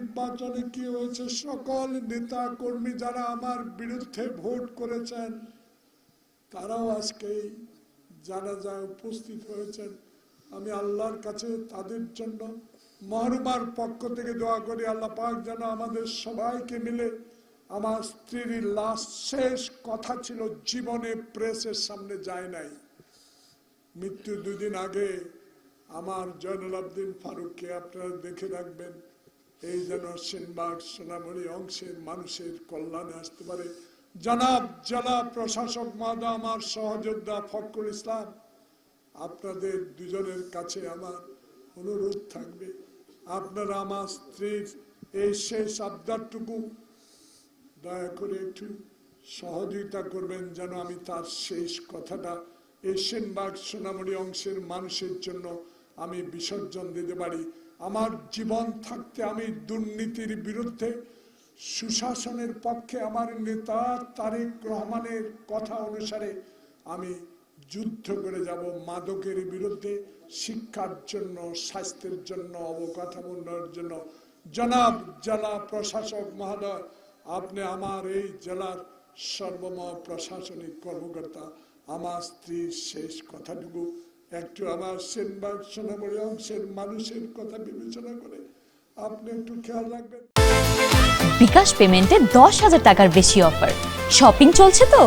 নির্বাচনে কি হয়েছে, সকল নেতা কর্মী যারা আমার বিরুদ্ধে ভোট করেছেন তারাও আজকে জানাজায় উপস্থিত হয়েছেন। আমি আল্লাহর কাছে তাদের জন্য মহরুমার পক্ষ থেকে দোয়া করি, আল্লাহ পাক যেন আমাদের সবাইকে মিলে, আমার স্ত্রীর লাস্ট শেষ কথা ছিল জীবনে প্রেসের সামনে যায় নাই, মৃত্যু 2 দিন আগে আমার জয়নুল আবদিন ফারুককে আপনারা দেখে রাখবেন, এই যেন সেনবাগ সোনামুড়ি অংশের মানুষের কল্যাণে আসতে পারে। জনাব জেলা প্রশাসক মহোদয়, আমার সহযোদ্ধা ফখরুল ইসলাম, আপনাদের দুজনের কাছে আমার অনুরোধ থাকবে, আপনারা আমার স্ত্রীর এই শেষ আবদারটুকু দয়া করে একটু সহযোগিতা করবেন, যেন আমি তার শেষ কথাটা এই সেনবাগ সোনামুড়ি অংশের মানুষের জন্য আমি বিসর্জন দিতে পারি। আমার জীবন থাকতে আমি দুর্নীতির বিরুদ্ধে, সুশাসনের পক্ষে আমার নেতা তারেক রহমানের কথা অনুসারে আমি যুদ্ধ করে যাব, মাদকের বিরুদ্ধে, শিক্ষার জন্য, স্বাস্থ্যের জন্য, অবকাঠামো উন্নয়নের জন্য। জনাব জেলা প্রশাসক মহোদয়, আপনি আমার এই জেলার সর্বময় প্রশাসনিক কর্মকর্তা, আমার স্ত্রীর শেষ কথাটুকু একটু আমার সেনবাগ সোনামুড়ি অংশের মানুষের কথা বিবেচনা করে আপনি একটু খেয়াল রাখবেন। বিকাশ পেমেন্টে 10,000 টাকার বেশি অফার, শপিং চলছে তো।